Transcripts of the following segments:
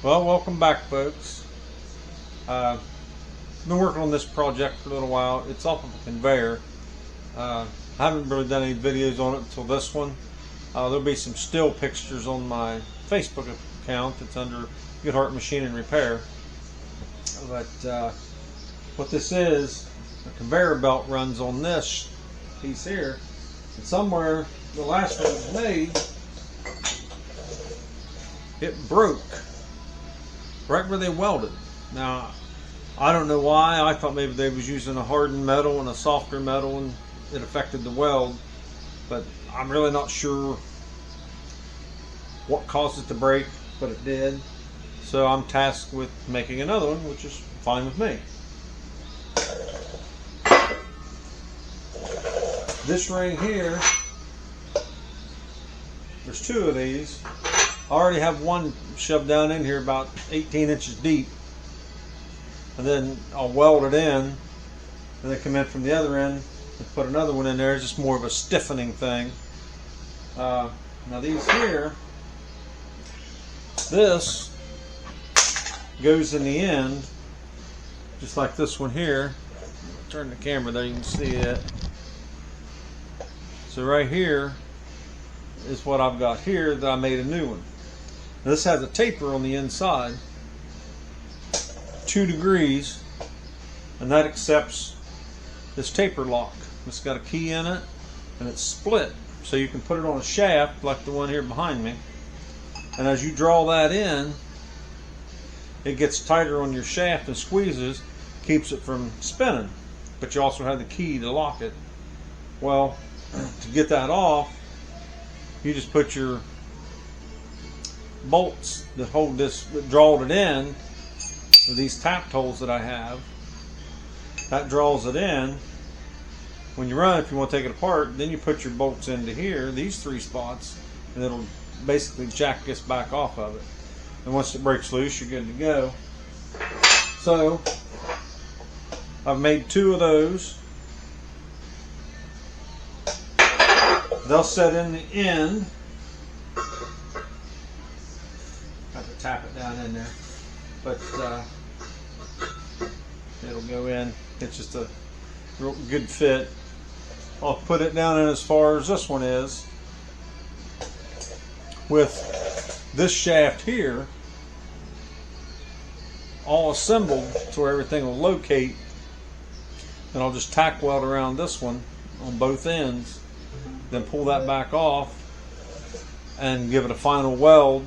Well, welcome back, folks. I've been working on this project for a little while. It's off of a conveyor. I haven't really done any videos on it until this one. There'll be some still pictures on my Facebook account. It's under Goodheart Machine and Repair. But what this is, a conveyor belt runs on this piece here. And somewhere the last one was made, it broke right where they welded. Now, I don't know why. I thought maybe they was using a hardened metal and a softer metal and it affected the weld, but I'm really not sure what caused it to break, but it did. So I'm tasked with making another one, which is fine with me. This ring here, there's two of these. I already have one shoved down in here about 18 inches deep, and then I'll weld it in and then come in from the other end and put another one in there. It's just more of a stiffening thing. Now these here, this goes in the end just like this one here. Turn the camera there, you can see it. So right here is what I've got here that I made a new one. Now this has a taper on the inside, 2 degrees, and that accepts this taper lock. It's got a key in it and it's split, so you can put it on a shaft like the one here behind me, and as you draw that in, it gets tighter on your shaft and squeezes, keeps it from spinning, but you also have the key to lock it. Well, to get that off, you just put your bolts that hold this, that draw it in, with these tapped holes that I have. That draws it in. When you run, if you want to take it apart, then you put your bolts into here, these 3 spots, and it'll basically jack this back off of it. And once it breaks loose, you're good to go. So I've made 2 of those. They'll set in the end. Have to tap it down in there, but it'll go in. It's just a real good fit. I'll put it down in as far as this one is, with this shaft here all assembled to where everything will locate, and I'll just tack weld around this one on both ends, then pull that back off and give it a final weld.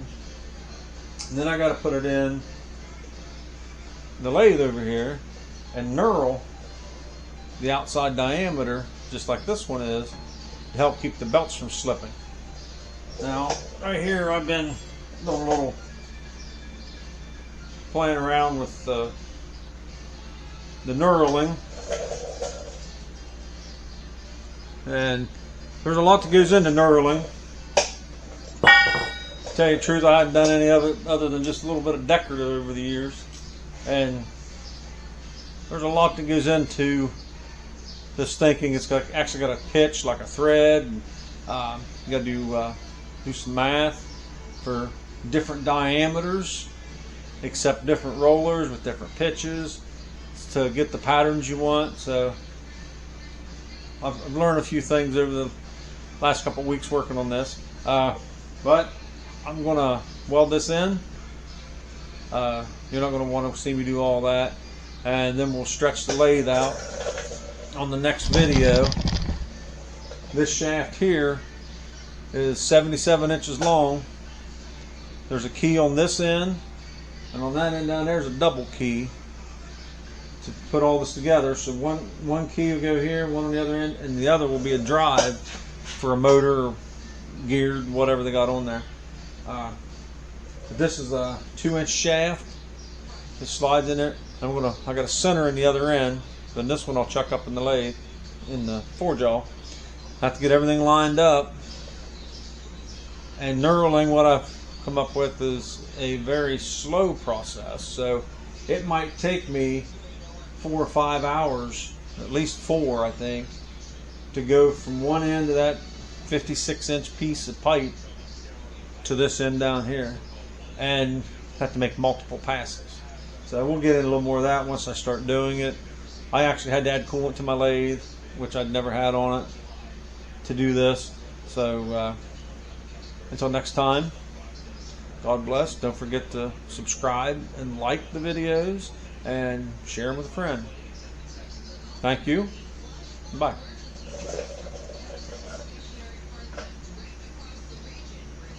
And then I got to put it in the lathe over here and knurl the outside diameter just like this one is to help keep the belts from slipping. Now right here I've been doing a little playing around with the knurling, and there's a lot that goes into knurling. To tell you the truth, I haven't done any of it other than just a little bit of decorative over the years, and there's a lot that goes into this thinking. It's actually got a pitch like a thread, and you got to do some math for different diameters, accept different rollers with different pitches to get the patterns you want. So I've learned a few things over the last couple of weeks working on this, but I'm going to weld this in. You're not going to want to see me do all that, and then we'll stretch the lathe out on the next video. This shaft here is 77 inches long. There's a key on this end, and on that end down there is a double key to put all this together. So one key will go here, one on the other end, and the other will be a drive for a motor or geared, whatever they got on there. This is a 2-inch shaft. It slides in there. I got a center in the other end. Then this one I'll chuck up in the lathe, in the four-jaw. I have to get everything lined up. And knurling, what I've come up with is a very slow process. So it might take me 4 or 5 hours, at least 4 I think, to go from one end of that 56-inch piece of pipe to this end down here. And have to make multiple passes. So we'll get into a little more of that once I start doing it. I actually had to add coolant to my lathe, which I'd never had on it, to do this. So until next time, God bless. Don't forget to subscribe and like the videos and share them with a friend. Thank you. Bye.